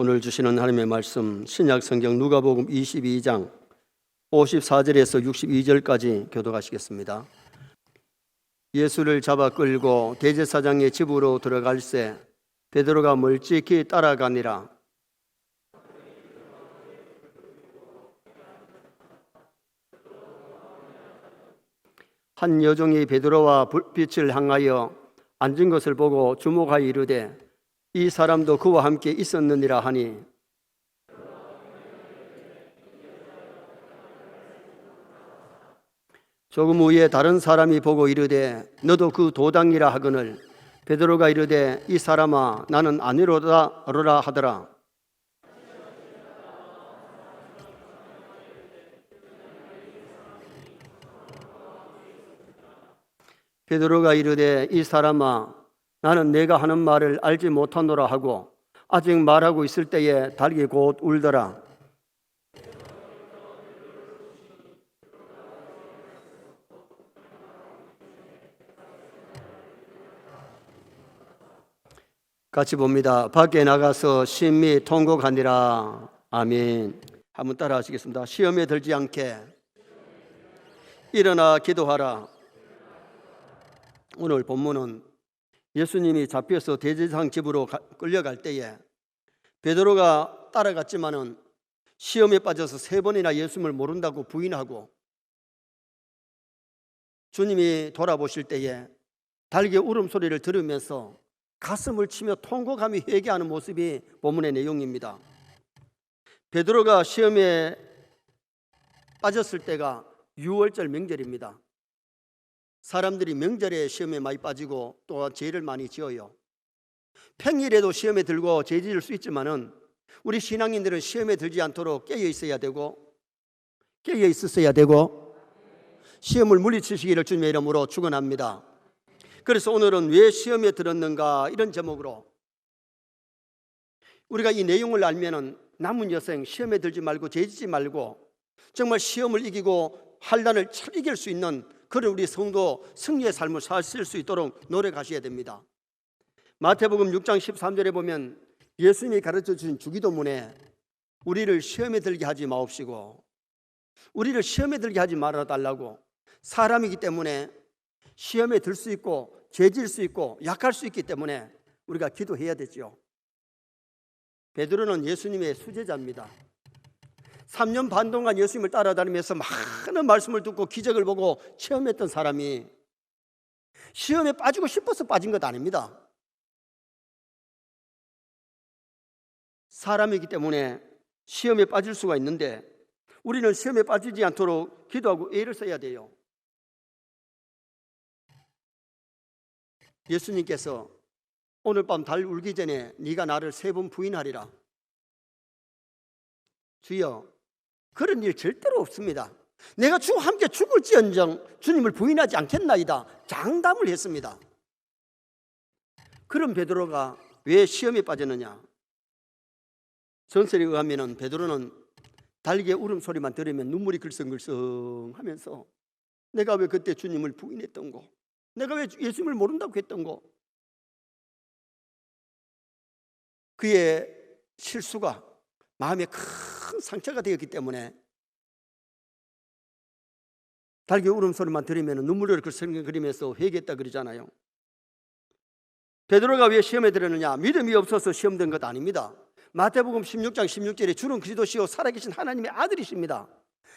오늘 주시는 하나님의 말씀 신약 성경 누가복음 22장 54절에서 62절까지 교독하시겠습니다. 예수를 잡아 끌고 대제사장의 집으로 들어갈새 베드로가 멀찍이 따라가니라. 한 여종이 베드로와 불빛을 향하여 앉은 것을 보고 주목하여 이르되 이 사람도 그와 함께 있었느니라 하니 조금 후에 다른 사람이 보고 이르되 너도 그 도당이라 하거늘 베드로가 이르되 이 사람아 나는 아니로다 하더라. 베드로가 이르되 이 사람아 나는 내가 하는 말을 알지 못하노라 하고 아직 말하고 있을 때에 닭이 곧 울더라. 같이 봅니다. 밖에 나가서 심히 통곡하니라. 아멘. 한번 따라 하시겠습니다. 시험에 들지 않게 일어나 기도하라. 오늘 본문은 예수님이 잡혀서 대제사장 집으로 끌려갈 때에 베드로가 따라갔지만은 시험에 빠져서 3번이나 예수님을 모른다고 부인하고 주님이 돌아보실 때에 달개 울음소리를 들으면서 가슴을 치며 통곡하며 회개하는 모습이 본문의 내용입니다. 베드로가 시험에 빠졌을 때가 유월절 명절입니다. 사람들이 명절에 시험에 많이 빠지고 또한 죄를 많이 지어요. 평일에도 시험에 들고 죄 지을 수 있지만은 우리 신앙인들은 시험에 들지 않도록 깨어 있어야 되고 시험을 물리치시기를 주님의 이름으로 축원합니다. 그래서 오늘은 왜 시험에 들었는가 이런 제목으로 우리가 이 내용을 알면은 남은 여생 시험에 들지 말고 죄 지지 말고 정말 시험을 이기고 환난을 잘 이길 수 있는 그런 우리 성도 승리의 삶을 살 수 있도록 노력하셔야 됩니다. 마태복음 6장 13절에 보면 예수님이 가르쳐 주신 주기도문에 우리를 시험에 들게 하지 마옵시고 우리를 시험에 들게 하지 말아달라고, 사람이기 때문에 시험에 들 수 있고 죄질 수 있고 약할 수 있기 때문에 우리가 기도해야 되죠. 베드로는 예수님의 수제자입니다. 3년 반 동안 예수님을 따라다니면서 많은 말씀을 듣고 기적을 보고 체험했던 사람이 시험에 빠지고 싶어서 빠진 것 아닙니다. 사람이기 때문에 시험에 빠질 수가 있는데 우리는 시험에 빠지지 않도록 기도하고 애를 써야 돼요. 예수님께서 오늘 밤 달 울기 전에 네가 나를 3번 부인하리라. 주여, 그런 일 절대로 없습니다. 내가 주와 함께 죽을지언정 주님을 부인하지 않겠나이다 장담을 했습니다. 그런 베드로가 왜 시험에 빠졌느냐? 전설에 의하면 베드로는 달기의 울음소리만 들으면 눈물이 글썽글썽 하면서 내가 왜 그때 주님을 부인했던 거, 내가 왜 예수님을 모른다고 했던 거, 그의 실수가 마음에 큰 상처가 되었기 때문에 달기 울음소리만 들으면 눈물을 글썽거리면서 회개했다 그러잖아요. 베드로가 왜 시험에 들었느냐? 믿음이 없어서 시험된 것 아닙니다. 마태복음 16장 16절에 주는 그리스도시요 살아계신 하나님의 아들이십니다.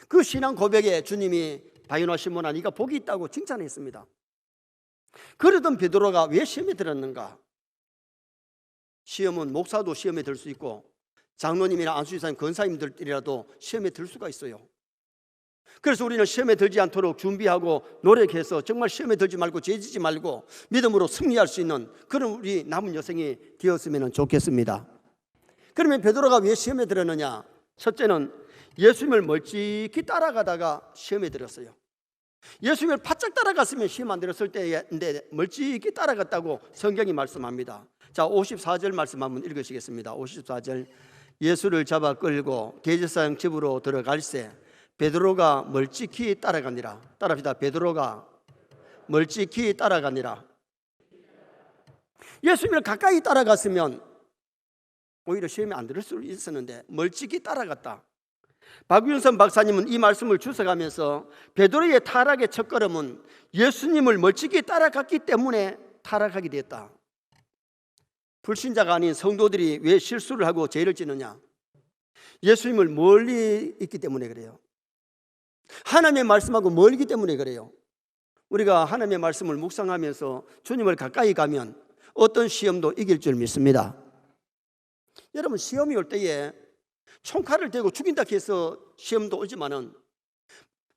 그 신앙 고백에 주님이 바요나 시몬아 네가 복이 있다고 칭찬했습니다. 그러던 베드로가 왜 시험에 들었는가? 시험은 목사도 시험에 들 수 있고 장로님이나 안수지사님, 권사님들이라도 시험에 들 수가 있어요. 그래서 우리는 시험에 들지 않도록 준비하고 노력해서 정말 시험에 들지 말고 죄지지 말고 믿음으로 승리할 수 있는 그런 우리 남은 여생이 되었으면 좋겠습니다. 그러면 베드로가 왜 시험에 들었느냐? 첫째는 예수님을 멀찍이 따라가다가 시험에 들었어요. 예수님을 바짝 따라갔으면 시험 안 들었을 때인데 멀찍이 따라갔다고 성경이 말씀합니다. 자, 54절 말씀 한번 읽으시겠습니다. 54절 예수를 잡아 끌고 대제사장 집으로 들어갈새 베드로가 멀찍이 따라가니라. 따라합시다. 베드로가 멀찍이 따라가니라. 예수님을 가까이 따라갔으면 오히려 시험에 안 들을 수 있었는데 멀찍이 따라갔다. 박윤선 박사님은 이 말씀을 주석하면서 베드로의 타락의 첫걸음은 예수님을 멀찍이 따라갔기 때문에 타락하게 됐다. 불신자가 아닌 성도들이 왜 실수를 하고 죄를 짓느냐? 예수님을 멀리 있기 때문에 그래요. 하나님의 말씀하고 멀기 때문에 그래요. 우리가 하나님의 말씀을 묵상하면서 주님을 가까이 가면 어떤 시험도 이길 줄 믿습니다. 여러분, 시험이 올 때에 총칼을 대고 죽인다 해서 시험도 오지만은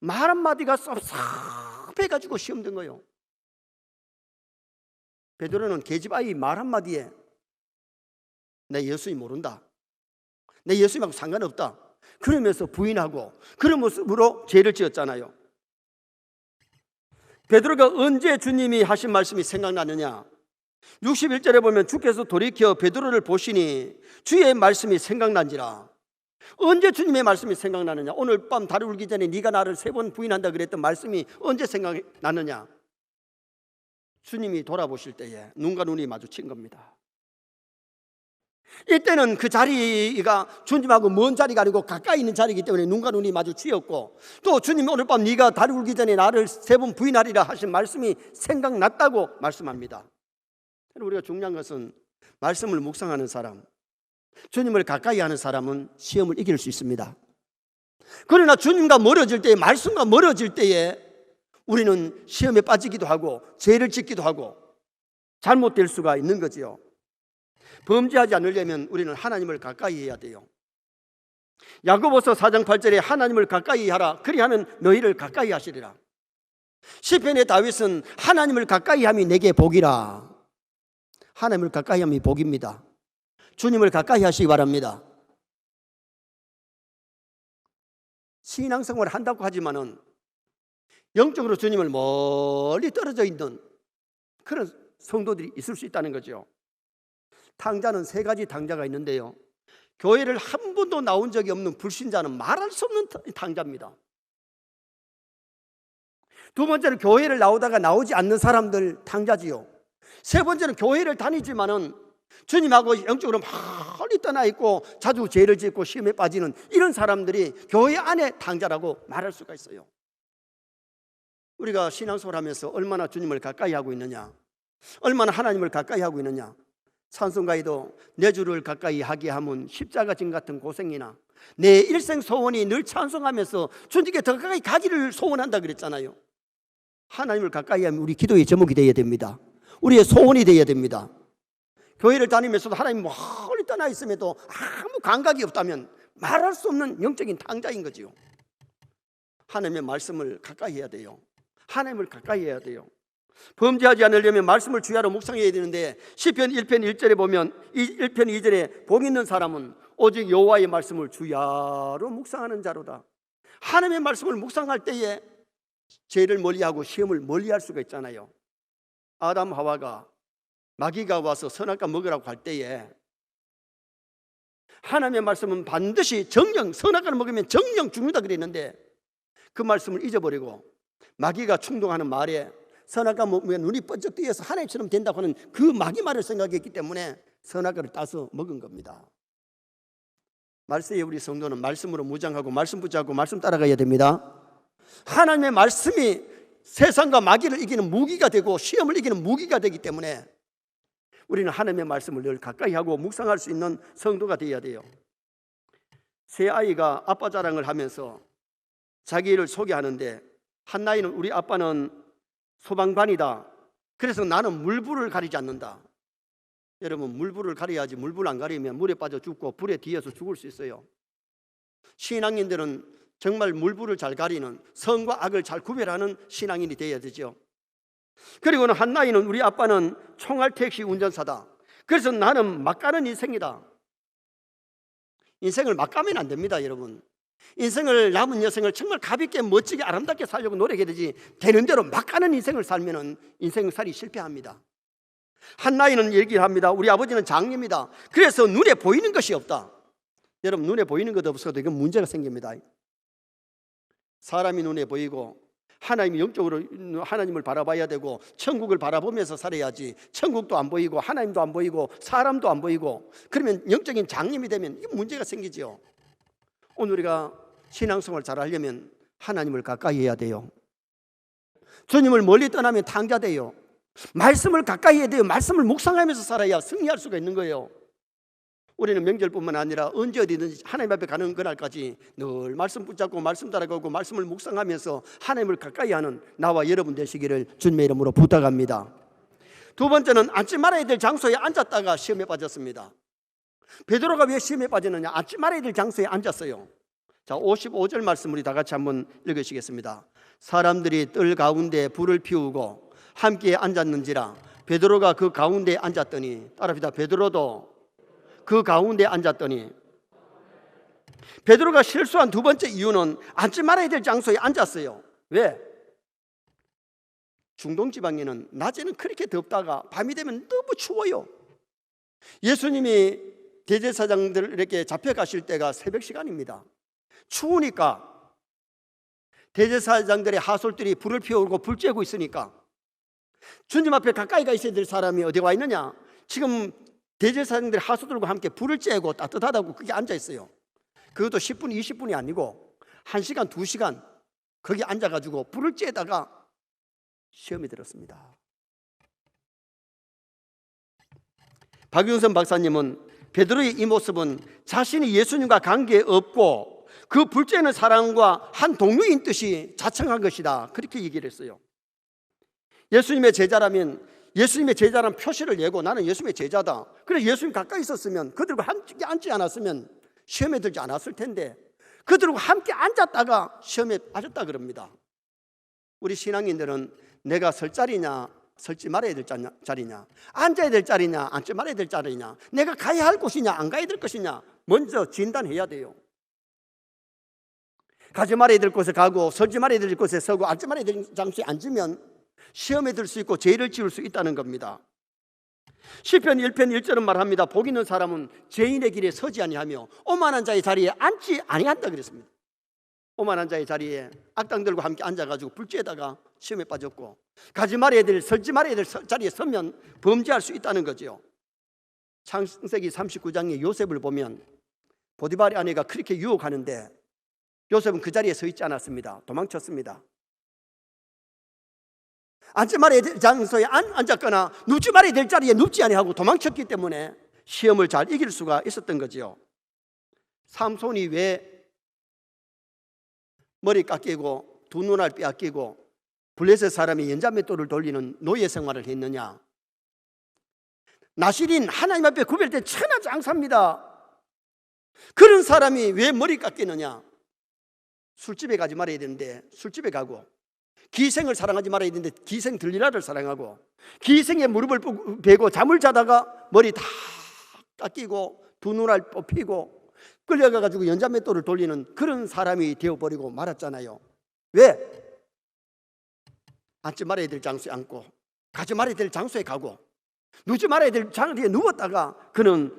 말 한마디가 섭섭해가지고 시험 된 거예요. 베드로는 계집아이 말 한마디에 내 예수님 모른다, 내 예수님하고 상관없다 그러면서 부인하고 그런 모습으로 죄를 지었잖아요. 베드로가 언제 주님이 하신 말씀이 생각나느냐? 61절에 보면 주께서 돌이켜 베드로를 보시니 주의 말씀이 생각난지라. 언제 주님의 말씀이 생각나느냐? 오늘 밤 달이 울기 전에 네가 나를 3번 부인한다 그랬던 말씀이 언제 생각나느냐? 주님이 돌아보실 때에 눈과 눈이 마주친 겁니다. 이때는 그 자리가 주님하고 먼 자리가 아니고 가까이 있는 자리이기 때문에 눈과 눈이 마주치었고, 또 주님이 오늘 밤 네가 달이 울기 전에 나를 3번 부인하리라 하신 말씀이 생각났다고 말씀합니다. 우리가 중요한 것은 말씀을 묵상하는 사람, 주님을 가까이 하는 사람은 시험을 이길 수 있습니다. 그러나 주님과 멀어질 때에, 말씀과 멀어질 때에 우리는 시험에 빠지기도 하고 죄를 짓기도 하고 잘못될 수가 있는 거지요. 범죄하지 않으려면 우리는 하나님을 가까이 해야 돼요. 야고보서 4장 8절에 하나님을 가까이 하라, 그리하면 너희를 가까이 하시리라. 시편의 다윗은 하나님을 가까이 함이 내게 복이라. 하나님을 가까이 함이 복입니다. 주님을 가까이 하시기 바랍니다. 신앙생활을 한다고 하지만은 영적으로 주님을 멀리 떨어져 있는 그런 성도들이 있을 수 있다는 거죠. 탕자는 3가지 탕자가 있는데요, 교회를 한 번도 나온 적이 없는 불신자는 말할 수 없는 탕자입니다. 두 번째는 교회를 나오다가 나오지 않는 사람들 탕자지요. 세 번째는 교회를 다니지만은 주님하고 영적으로 멀리 떠나 있고 자주 죄를 짓고 시험에 빠지는 이런 사람들이 교회 안에 탕자라고 말할 수가 있어요. 우리가 신앙생활 하면서 얼마나 주님을 가까이 하고 있느냐, 얼마나 하나님을 가까이 하고 있느냐. 찬송가에도 내 주를 가까이 하게 하면 십자가 진 같은 고생이나 내 일생 소원이 늘 찬송하면서 주님께 더 가까이 가기를 소원한다 그랬잖아요. 하나님을 가까이 하면 우리 기도의 제목이 되어야 됩니다. 우리의 소원이 되어야 됩니다. 교회를 다니면서도 하나님 멀리 떠나 있음에도 아무 감각이 없다면 말할 수 없는 영적인 탕자인 거지요. 하나님의 말씀을 가까이 해야 돼요. 하나님을 가까이 해야 돼요. 범죄하지 않으려면 말씀을 주야로 묵상해야 되는데, 시편 1편 1절에 보면 1편 2절에 복 있는 사람은 오직 여호와의 말씀을 주야로 묵상하는 자로다. 하나님의 말씀을 묵상할 때에 죄를 멀리하고 시험을 멀리할 수가 있잖아요. 아담 하와가 마귀가 와서 선악과 먹으라고 할 때에 하나님의 말씀은 반드시 정령, 선악과를 먹으면 정령 죽는다 그랬는데 그 말씀을 잊어버리고 마귀가 충동하는 말에 선악과 먹으면 눈이 번쩍 뜨여서 하나님처럼 된다고 하는 그 마귀 말을 생각했기 때문에 선악과를 따서 먹은 겁니다. 말세에 우리 성도는 말씀으로 무장하고 말씀 붙잡고 말씀 따라가야 됩니다. 하나님의 말씀이 세상과 마귀를 이기는 무기가 되고 시험을 이기는 무기가 되기 때문에 우리는 하나님의 말씀을 늘 가까이 하고 묵상할 수 있는 성도가 되어야 돼요. 새 아이가 아빠 자랑을 하면서 자기를 소개하는데, 한나이는 우리 아빠는 소방관이다, 그래서 나는 물불을 가리지 않는다. 여러분, 물불을 가려야지 물불 안 가리면 물에 빠져 죽고 불에 뒤에서 죽을 수 있어요. 신앙인들은 정말 물불을 잘 가리는, 선과 악을 잘 구별하는 신앙인이 되어야 되죠. 그리고는 한나이는 우리 아빠는 총알 택시 운전사다, 그래서 나는 막 가는 인생이다. 인생을 막 가면 안 됩니다, 여러분. 인생을, 남은 여생을 정말 가볍게 멋지게 아름답게 살려고 노력해야 되지, 되는 대로 막 가는 인생을 살면 인생살이 실패합니다. 한나이는 얘기를 합니다. 우리 아버지는 장녀입니다. 그래서 눈에 보이는 것이 없다. 여러분, 눈에 보이는 것 없어도 이건 문제가 생깁니다. 사람이 눈에 보이고 하나님이 영적으로 하나님을 바라봐야 되고 천국을 바라보면서 살아야지. 천국도 안 보이고 하나님도 안 보이고 사람도 안 보이고 그러면 영적인 장님이 되면 이 문제가 생기죠. 오늘 우리가 신앙생활 잘 하려면 하나님을 가까이 해야 돼요. 주님을 멀리 떠나면 탕자돼요. 말씀을 가까이 해야 돼요. 말씀을 묵상하면서 살아야 승리할 수가 있는 거예요. 우리는 명절뿐만 아니라 언제 어디든지 하나님 앞에 가는 그날까지 늘 말씀 붙잡고 말씀 따라가고 말씀을 묵상하면서 하나님을 가까이 하는 나와 여러분 되시기를 주님의 이름으로 부탁합니다. 두 번째는 앉지 말아야 될 장소에 앉았다가 시험에 빠졌습니다. 베드로가 왜 시험에 빠졌느냐? 앉지 말아야 될 장소에 앉았어요. 자, 55절 말씀 우리 다 같이 한번 읽으시겠습니다. 사람들이 뜰 가운데 불을 피우고 함께 앉았는지라 베드로가 그 가운데 앉았더니, 따라합시다. 베드로도 그 가운데 앉았더니. 베드로가 실수한 두 번째 이유는 앉지 말아야 될 장소에 앉았어요. 왜? 중동 지방에는 낮에는 그렇게 덥다가 밤이 되면 너무 추워요. 예수님이 대제사장들 이렇게 잡혀가실 때가 새벽 시간입니다. 추우니까 대제사장들의 하솔들이 불을 피우고 불 쬐고 있으니까 주님 앞에 가까이 가 있어야 될 사람이 어디 와 있느냐? 지금 대제사장들의 하솔들과 함께 불을 쬐고 따뜻하다고 거기 앉아 있어요. 그것도 10분, 20분이 아니고 1시간, 2시간 거기 앉아가지고 불을 쬐다가 시험이 들었습니다. 박윤선 박사님은 베드로의 이 모습은 자신이 예수님과 관계없고 그 불 쬐는 사람과 한 동료인 듯이 자청한 것이다, 그렇게 얘기를 했어요. 예수님의 제자라면 예수님의 제자라는 표시를 내고 나는 예수님의 제자다. 그래서 예수님 가까이 있었으면 그들과 함께 앉지 않았으면 시험에 들지 않았을 텐데 그들과 함께 앉았다가 시험에 빠졌다 그럽니다. 우리 신앙인들은 내가 설 자리냐 설지 말아야 될 자리냐, 앉아야 될 자리냐 앉지 말아야 될 자리냐, 내가 가야 할 곳이냐 안 가야 될 것이냐 먼저 진단해야 돼요. 가지 말아야 될 곳에 가고 설지 말아야 될 곳에 서고 앉지 말아야 될 장소에 앉으면 시험에 들 수 있고 죄를 지을 수 있다는 겁니다. 시편 1편 1절은 말합니다. 복 있는 사람은 죄인의 길에 서지 아니하며 오만한 자의 자리에 앉지 아니한다 그랬습니다. 오만한 자의 자리에 악당들과 함께 앉아가지고 불 쬐다가 시험에 빠졌고 가지 말아야 될 설지 말아야 될 자리에 서면 범죄할 수 있다는 거죠. 창세기 39장의 요셉을 보면 보디발의 아내가 그렇게 유혹하는데 요셉은 그 자리에 서 있지 않았습니다. 도망쳤습니다. 앉지 말아야 될 장소에 앉았거나 눕지 말아야 될 자리에 눕지 아니하고 도망쳤기 때문에 시험을 잘 이길 수가 있었던 거지요. 삼손이 왜 머리 깎이고 두 눈알 빼앗기고 블레셋 사람이 연자맷돌을 돌리는 노예 생활을 했느냐? 나실인 하나님 앞에 구별된 천하장사입니다. 그런 사람이 왜 머리 깎이느냐? 술집에 가지 말아야 되는데 술집에 가고, 기생을 사랑하지 말아야 되는데 기생 들리라를 사랑하고, 기생의 무릎을 베고 잠을 자다가 머리 다 깎이고 두 눈알 뽑히고 끌려가가지고 연자맷돌을 돌리는 그런 사람이 되어버리고 말았잖아요. 왜? 앉지 말아야 될 장소에 앉고 가지 말아야 될 장소에 가고 누지 말아야 될 장소에 누웠다가 그는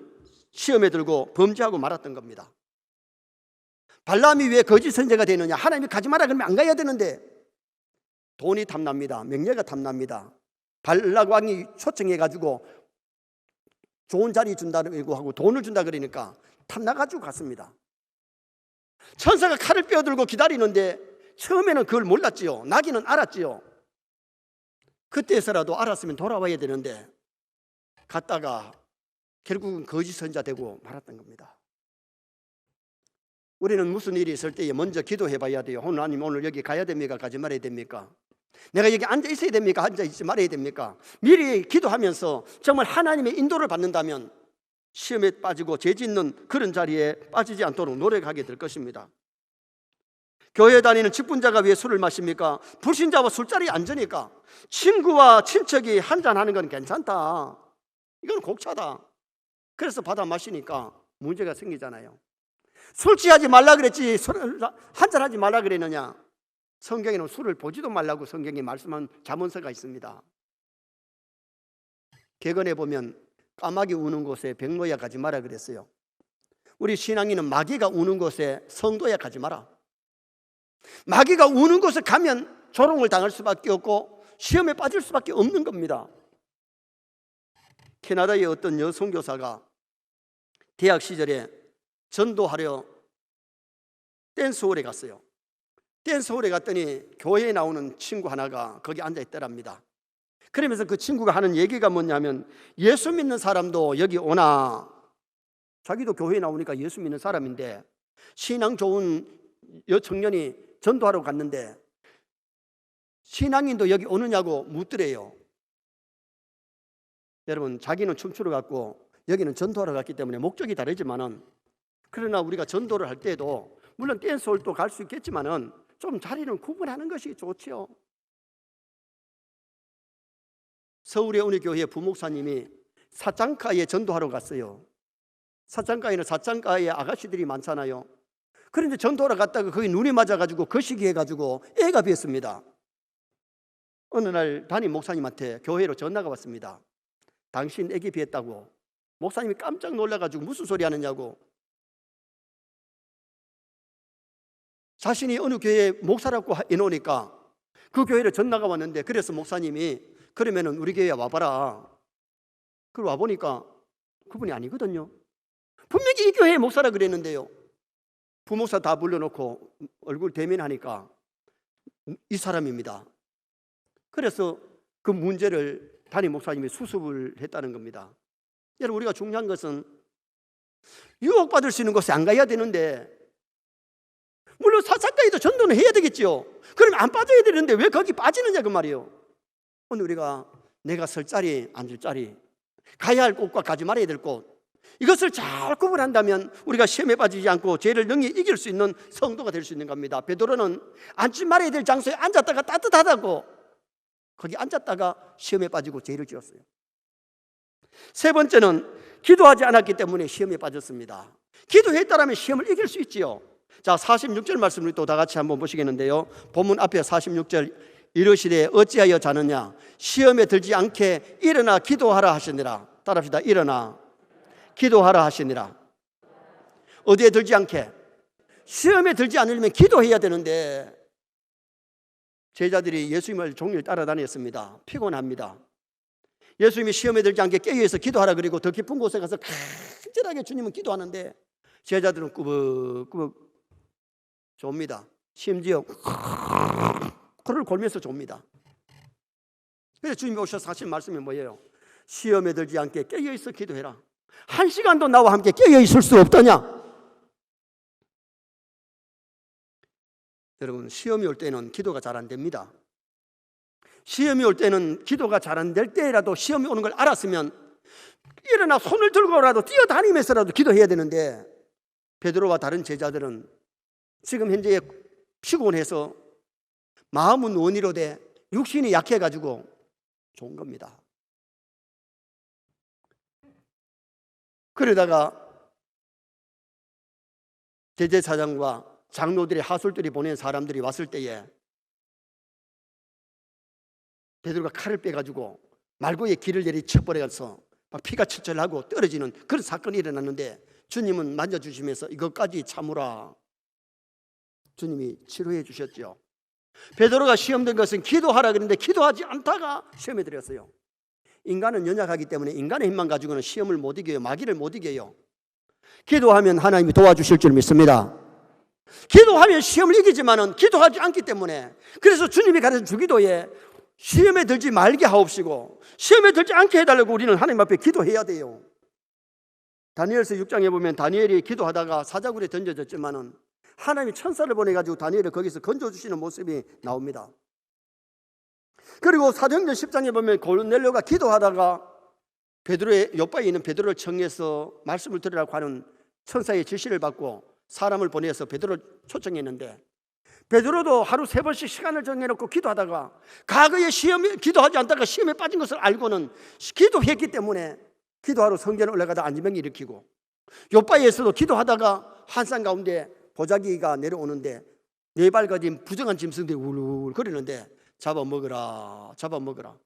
시험에 들고 범죄하고 말았던 겁니다. 발람이 왜 거짓 선지자가 되느냐? 하나님이 가지 마라 그러면 안 가야 되는데 돈이 탐납니다. 명예가 탐납니다. 발락 왕이 초청해가지고 좋은 자리 준다고 하고 돈을 준다 그러니까 탐나가지고 갔습니다. 천사가 칼을 빼어들고 기다리는데 처음에는 그걸 몰랐지요. 나기는 알았지요. 그때서라도 알았으면 돌아와야 되는데 갔다가 결국은 거짓 선지자 되고 말았던 겁니다. 우리는 무슨 일이 있을 때에 먼저 기도해 봐야 돼요. 하나님 오늘 여기 가야 됩니까? 가지 말아야 됩니까? 내가 여기 앉아 있어야 됩니까? 앉아 있지 말아야 됩니까? 미리 기도하면서 정말 하나님의 인도를 받는다면 시험에 빠지고 죄 짓는 그런 자리에 빠지지 않도록 노력하게 될 것입니다. 교회 다니는 직분자가 왜 술을 마십니까? 불신자와 술자리에 앉으니까. 친구와 친척이 한잔하는 건 괜찮다, 이건 곡차다, 그래서 받아 마시니까 문제가 생기잖아요. 술 취하지 말라 그랬지 한잔하지 말라 그랬느냐? 성경에는 술을 보지도 말라고 성경에 말씀한 잠언서가 있습니다. 객언에 보면 까마귀 우는 곳에 백로야 가지 마라 그랬어요. 우리 신앙인은 마귀가 우는 곳에 성도야 가지 마라. 마귀가 우는 곳에 가면 조롱을 당할 수밖에 없고 시험에 빠질 수밖에 없는 겁니다. 캐나다의 어떤 여성교사가 대학 시절에 전도하려 댄스홀에 갔어요. 댄스홀에 갔더니 교회에 나오는 친구 하나가 거기 앉아 있더랍니다. 그러면서 그 친구가 하는 얘기가 뭐냐면, 예수 믿는 사람도 여기 오나? 자기도 교회에 나오니까 예수 믿는 사람인데 신앙 좋은 여청년이 전도하러 갔는데 신앙인도 여기 오느냐고 묻더래요. 여러분, 자기는 춤추러 갔고 여기는 전도하러 갔기 때문에 목적이 다르지만은, 그러나 우리가 전도를 할 때도 물론 댄스홀도 갈 수 있겠지만은 좀 자리는 구분하는 것이 좋지요. 서울의 어느 교회 부목사님이 사창가에 전도하러 갔어요. 사창가에는 사창가에 아가씨들이 많잖아요. 그런데 전도하러 갔다가 거기 눈이 맞아가지고 거시기 해가지고 애가 비었습니다. 어느 날 담임 목사님한테 교회로 전화가 왔습니다. 당신 애기 비었다고. 목사님이 깜짝 놀라가지고 무슨 소리 하느냐고. 자신이 어느 교회 목사라고 해놓으니까 그 교회로 전화가 왔는데, 그래서 목사님이 그러면은 우리 교회에 와봐라. 그걸 와보니까 그분이 아니거든요. 분명히 이 교회의 목사라 그랬는데요. 부목사 다 불러놓고 얼굴 대면하니까 이 사람입니다. 그래서 그 문제를 담임 목사님이 수습을 했다는 겁니다. 여러분, 우리가 중요한 것은 유혹받을 수 있는 곳에 안 가야 되는데, 물론 사창가에도 전도는 해야 되겠죠. 그러면 안 빠져야 되는데 왜 거기 빠지느냐 그 말이에요. 오늘 우리가 내가 설 자리, 앉을 자리, 가야 할 곳과 가지 말아야 될 곳, 이것을 잘 구분한다면 우리가 시험에 빠지지 않고 죄를 능히 이길 수 있는 성도가 될 수 있는 겁니다. 베드로는 앉지 말아야 될 장소에 앉았다가 따뜻하다고 거기 앉았다가 시험에 빠지고 죄를 지었어요. 세 번째는 기도하지 않았기 때문에 시험에 빠졌습니다. 기도했다라면 시험을 이길 수 있지요. 자, 46절 말씀을 또 다 같이 한번 보시겠는데요. 본문 앞에 46절, 이르시되 어찌하여 자느냐? 시험에 들지 않게 일어나 기도하라 하시니라. 따라합시다. 일어나 기도하라 하시니라. 어디에 들지 않게? 시험에 들지 않으려면 기도해야 되는데, 제자들이 예수님을 종일 따라다녔습니다. 피곤합니다. 예수님이 시험에 들지 않게 깨어있어 기도하라 그리고 더 깊은 곳에 가서 간절하게 주님은 기도하는데, 제자들은 꾸벅꾸벅 좁니다. 심지어 코를 골면서 좁니다. 그래서 주님이 오셔서 하신 말씀이 뭐예요? 시험에 들지 않게 깨어있어 기도해라. 1시간도 나와 함께 깨어있을 수 없더냐? 여러분, 시험이 올 때는 기도가 잘 안 됩니다. 시험이 올 때는 기도가 잘 안 될 때라도 시험이 오는 걸 알았으면 일어나 손을 들고라도 뛰어다니면서라도 기도해야 되는데, 베드로와 다른 제자들은 지금 현재 피곤해서 마음은 원이로되 육신이 약해가지고 좋은 겁니다. 그러다가 대제사장과 장로들이 하술들이 보낸 사람들이 왔을 때에 베드로가 칼을 빼가지고 말고의 길을 내리쳐버려서 막 피가 철철하고 떨어지는 그런 사건이 일어났는데, 주님은 만져주시면서 이것까지 참으라. 주님이 치료해 주셨죠. 베드로가 시험된 것은 기도하라 그랬는데 기도하지 않다가 시험에 들었어요. 인간은 연약하기 때문에 인간의 힘만 가지고는 시험을 못 이겨요. 마귀를 못 이겨요. 기도하면 하나님이 도와주실 줄 믿습니다. 기도하면 시험을 이기지만은 기도하지 않기 때문에, 그래서 주님이 가르쳐 주기도에 시험에 들지 말게 하옵시고 시험에 들지 않게 해달라고 우리는 하나님 앞에 기도해야 돼요. 다니엘서 6장에 보면 다니엘이 기도하다가 사자굴에 던져졌지만은 하나님이 천사를 보내가지고 다니엘을 거기서 건져주시는 모습이 나옵니다. 그리고 사도행전 10장에 보면 고넬료가 기도하다가 베드로의 요바에 있는 베드로를 청해서 말씀을 들으라고 하는 천사의 지시를 받고 사람을 보내서 베드로를 초청했는데, 베드로도 하루 3번씩 시간을 정해놓고 기도하다가 과거에 시험에 기도하지 않다가 시험에 빠진 것을 알고는 기도했기 때문에 기도하러 성전에 올라가다 안진병이 일으키고, 요바에서도 기도하다가 한산 가운데 보자기가 내려오는데 4발 가진 부정한 짐승들이 울울 거리는데 잡아먹으라 잡아먹으라.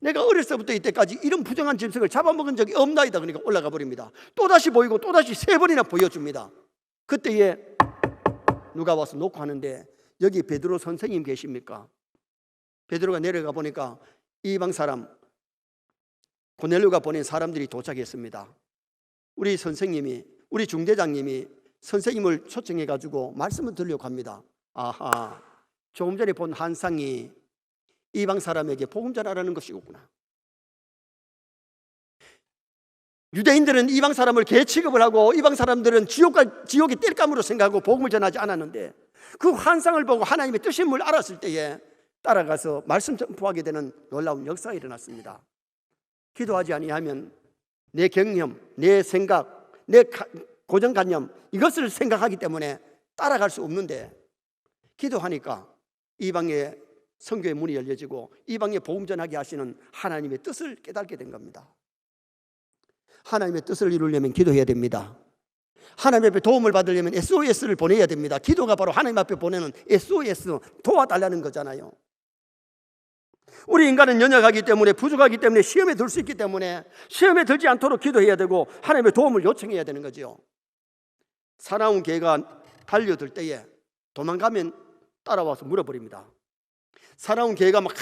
내가 어렸을 때부터 이때까지 이런 부정한 짐승을 잡아먹은 적이 없나이다. 그러니까 올라가 버립니다. 또다시 보이고 또다시 3번이나 보여줍니다. 그때에 누가 와서 놓고 하는데 여기 베드로 선생님 계십니까? 베드로가 내려가 보니까 이방 사람 고넬료가 보낸 사람들이 도착했습니다. 우리 선생님이, 우리 중대장님이 선생님을 초청해 가지고 말씀을 드리려고 합니다. 아하, 조금 전에 본 환상이 이방 사람에게 복음 전하라는 것이었구나. 유대인들은 이방 사람을 개 취급을 하고 이방 사람들은 지옥의 땔감으로 생각하고 복음을 전하지 않았는데, 그 환상을 보고 하나님의 뜻임을 알았을 때에 따라가서 말씀 전포하게 되는 놀라운 역사가 일어났습니다. 기도하지 아니하면 내 경험, 내 생각, 내 고정관념, 이것을 생각하기 때문에 따라갈 수 없는데, 기도하니까 이방의 선교의 문이 열려지고 이방의 복음 전하게 하시는 하나님의 뜻을 깨닫게 된 겁니다. 하나님의 뜻을 이루려면 기도해야 됩니다. 하나님 앞에 도움을 받으려면 SOS를 보내야 됩니다. 기도가 바로 하나님 앞에 보내는 SOS, 도와달라는 거잖아요. 우리 인간은 연약하기 때문에, 부족하기 때문에, 시험에 들 수 있기 때문에 시험에 들지 않도록 기도해야 되고 하나님의 도움을 요청해야 되는 거죠. 사나운 개가 달려들 때에 도망가면 따라와서 물어버립니다. 사나운 개가 막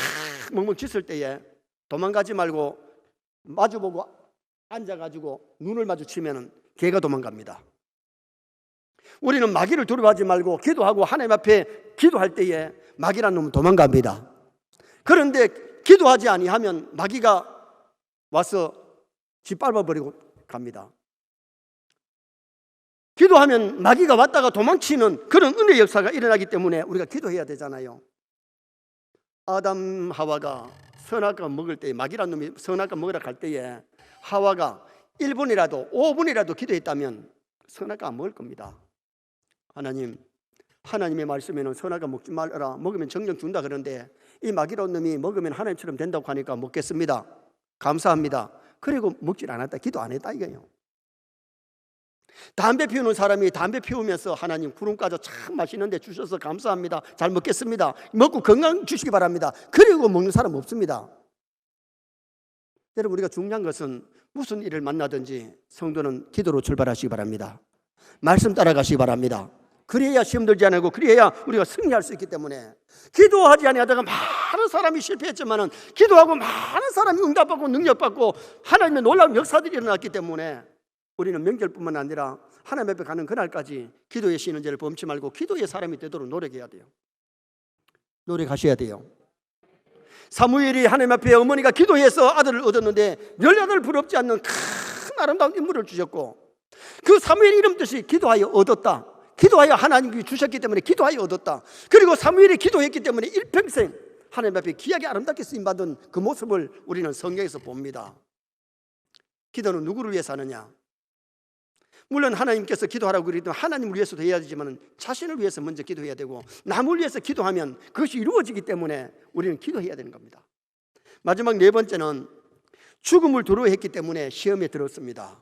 멍멍 짖을 때에 도망가지 말고 마주보고 앉아가지고 눈을 마주치면 개가 도망갑니다. 우리는 마귀를 두려워하지 말고 기도하고 하나님 앞에 기도할 때에 마귀라는 놈은 도망갑니다. 그런데 기도하지 아니하면 마귀가 와서 짓밟아버리고 갑니다. 기도하면 마귀가 왔다가 도망치는 그런 은혜의 역사가 일어나기 때문에 우리가 기도해야 되잖아요. 아담 하와가 선악과 먹을 때, 마귀라는 놈이 선악과 먹으러 갈 때에 하와가 1분이라도 5분이라도 기도했다면 선악과 안 먹을 겁니다. 하나님의 말씀에는 선악과 먹지 말아라, 먹으면 정령 준다 그러는데 이 마귀라는 놈이 먹으면 하나님처럼 된다고 하니까 먹겠습니다, 감사합니다. 그리고 먹질 않았다, 기도 안 했다 이거예요. 담배 피우는 사람이 담배 피우면서 하나님 구름가져 참 맛있는데 주셔서 감사합니다, 잘 먹겠습니다, 먹고 건강 주시기 바랍니다, 그리고 먹는 사람 없습니다. 여러분, 우리가 중요한 것은 무슨 일을 만나든지 성도는 기도로 출발하시기 바랍니다. 말씀 따라가시기 바랍니다. 그래야 시험 들지 않고, 그래야 우리가 승리할 수 있기 때문에. 기도하지 아니하다가 많은 사람이 실패했지만은 기도하고 많은 사람이 응답받고 능력받고 하나님의 놀라운 역사들이 일어났기 때문에 우리는 명절뿐만 아니라 하나님 앞에 가는 그날까지 기도의 신은제를 범치 말고 기도의 사람이 되도록 노력해야 돼요. 노력하셔야 돼요. 사무엘이 하나님 앞에 어머니가 기도해서 아들을 얻었는데 18 부럽지 않는 큰 아름다운 인물을 주셨고, 그 사무엘 이름 뜻이 기도하여 얻었다. 기도하여 하나님이 주셨기 때문에 기도하여 얻었다. 그리고 사무엘이 기도했기 때문에 일평생 하나님 앞에 귀하게 아름답게 쓰임받은 그 모습을 우리는 성경에서 봅니다. 기도는 누구를 위해서 하느냐? 물론 하나님께서 기도하라고 그랬더니 하나님을 위해서도 해야 되지만 자신을 위해서 먼저 기도해야 되고, 남을 위해서 기도하면 그것이 이루어지기 때문에 우리는 기도해야 되는 겁니다. 마지막 4번째는 죽음을 두려워했기 때문에 시험에 들었습니다.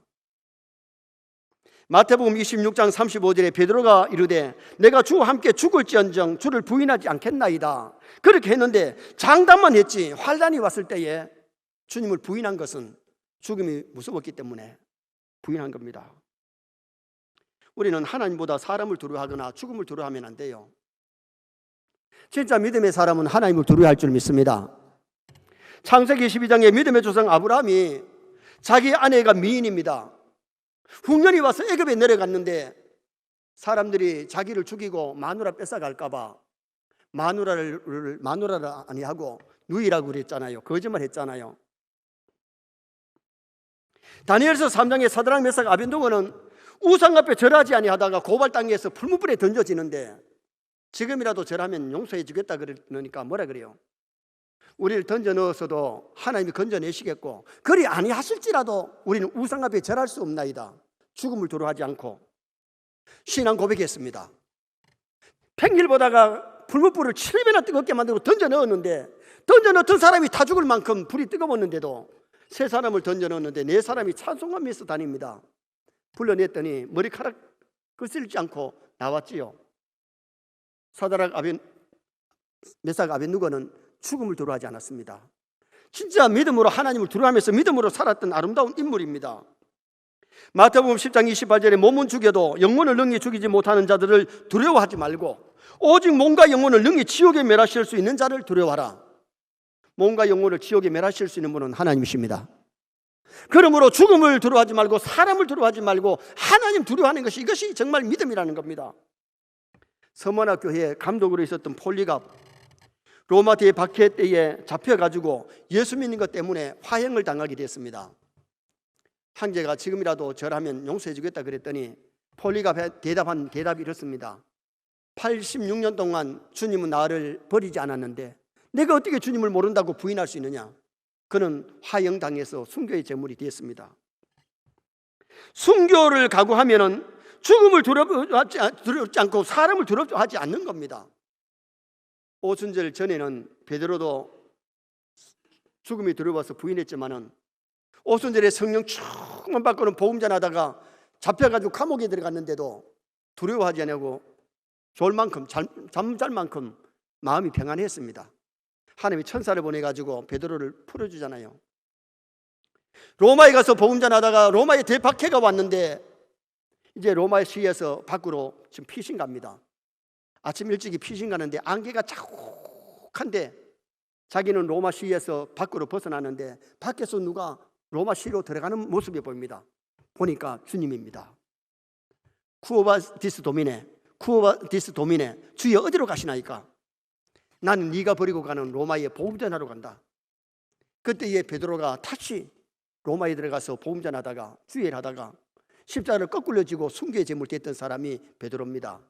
마태복음 26장 35절에 베드로가 이르되 내가 주와 함께 죽을지언정 주를 부인하지 않겠나이다. 그렇게 했는데 장담만 했지 환난이 왔을 때에 주님을 부인한 것은 죽음이 무서웠기 때문에 부인한 겁니다. 우리는 하나님보다 사람을 두려워하거나 죽음을 두려워하면 안 돼요. 진짜 믿음의 사람은 하나님을 두려워할 줄 믿습니다. 창세기 12장에 믿음의 조상 아브라함이 자기 아내가 미인입니다. 흉년이 와서 애굽에 내려갔는데 사람들이 자기를 죽이고 마누라 뺏어갈까 봐 마누라를 아니하고 누이라고 그랬잖아요. 거짓말 했잖아요. 다니엘서 3장에 사드락 메삭 아벤노고는 우상 앞에 절하지 아니하다가 고발 땅에서 풀무불에 던져지는데 지금이라도 절하면 용서해 주겠다 그러니까 뭐라 그래요? 우리를 던져 넣었어도 하나님이 건져내시겠고, 그리 아니하실지라도 우리는 우상 앞에 절할 수 없나이다. 죽음을 두려워하지 않고 신앙 고백했습니다. 팽길 보다가 풀무불을 7배나 뜨겁게 만들고 던져 넣었는데, 던져 넣었던 사람이 다 죽을 만큼 불이 뜨거웠는데도 3사람을 던져 넣었는데 4사람이 찬송하면서 다닙니다. 불러냈더니 머리카락 거슬리지 않고 나왔지요. 사드락 메삭 아벤누고는 죽음을 두려워하지 않았습니다. 진짜 믿음으로 하나님을 두려워하면서 믿음으로 살았던 아름다운 인물입니다. 마태복음 10장 28절에 몸은 죽여도 영혼을 능히 죽이지 못하는 자들을 두려워하지 말고 오직 몸과 영혼을 능히 지옥에 멸하실 수 있는 자를 두려워하라. 몸과 영혼을 지옥에 멸하실 수 있는 분은 하나님이십니다. 그러므로 죽음을 두려워하지 말고 사람을 두려워하지 말고 하나님 두려워하는 것이, 이것이 정말 믿음이라는 겁니다. 서머나 교회에 감독으로 있었던 폴리가 로마 대박해 때에 잡혀가지고 예수 믿는 것 때문에 화형을 당하게 됐습니다. 형제가 지금이라도 저라면 용서해 주겠다 그랬더니 폴리가 대답한 대답이 이렇습니다. 86년 동안 주님은 나를 버리지 않았는데 내가 어떻게 주님을 모른다고 부인할 수 있느냐. 그는 화형당해서 순교의 제물이 되었습니다. 순교를 각오하면은 죽음을 두렵지 않고 사람을 두렵지 않는 겁니다. 오순절 전에는 베드로도 죽음이 두려워서 부인했지만은 오순절에 성령 충만 받고는 복음 전하다가 잡혀가지고 감옥에 들어갔는데도 두려워하지 않고 좋을 만큼 잠잘 만큼 마음이 평안했습니다. 하나님이 천사를 보내가지고 베드로를 풀어주잖아요. 로마에 가서 복음 전하다가 로마에 대박해가 왔는데 이제 로마의 시에서 밖으로 지금 피신 갑니다. 아침 일찍이 피신 가는데 안개가 자욱한데 자기는 로마 시에서 밖으로 벗어나는데 밖에서 누가 로마 시로 들어가는 모습이 보입니다. 보니까 주님입니다. 쿠오바디스 도미네, 주여 어디로 가시나이까? 나는 네가 버리고 가는 로마에 복음 전하러 간다. 그때에 베드로가 다시 로마에 들어가서 복음 전하다가 주일하다가 십자가를 거꾸로 지고 순교의 제물 됐던 사람이 베드로입니다.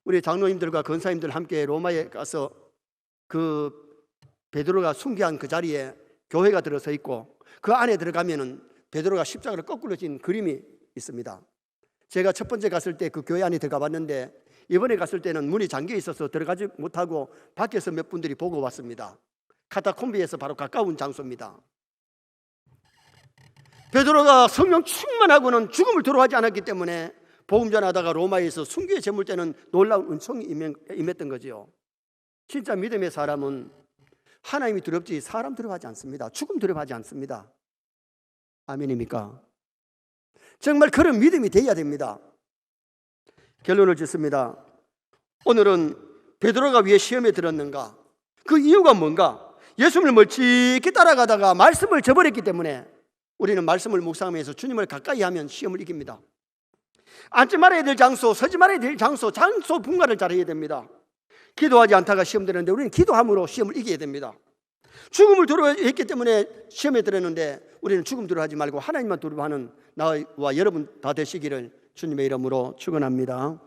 우리 장로님들과 권사님들 함께 로마에 가서 그 베드로가 순교한 그 자리에 교회가 들어서 있고 그 안에 들어가면은 베드로가 십자가를 거꾸로 진 그림이 있습니다. 제가 첫 번째 갔을 때 그 교회 안에 들어가 봤는데 이번에 갔을 때는 문이 잠겨 있어서 들어가지 못하고 밖에서 몇 분들이 보고 왔습니다. 카타콤비에서 바로 가까운 장소입니다. 베드로가 성령 충만하고는 죽음을 두려워하지 않았기 때문에 복음 전하다가 로마에서 순교의 제물 때는 놀라운 은총이 임했던 거지요. 진짜 믿음의 사람은 하나님이 두렵지 사람 두려워하지 않습니다. 죽음 두려워하지 않습니다. 아멘입니까? 정말 그런 믿음이 되어야 됩니다. 결론을 짓습니다. 오늘은 베드로가 왜 시험에 들었는가? 그 이유가 뭔가? 예수님을 멀찍이 따라가다가 말씀을 저버렸기 때문에 우리는 말씀을 묵상하면서 주님을 가까이 하면 시험을 이깁니다. 앉지 말아야 될 장소, 서지 말아야 될 장소 분간을 잘해야 됩니다. 기도하지 않다가 시험 들었는데 우리는 기도함으로 시험을 이겨야 됩니다. 죽음을 두려워했기 때문에 시험에 들었는데 우리는 죽음 두려워하지 말고 하나님만 두려워하는 나와 여러분 다 되시기를 주님의 이름으로 축원합니다.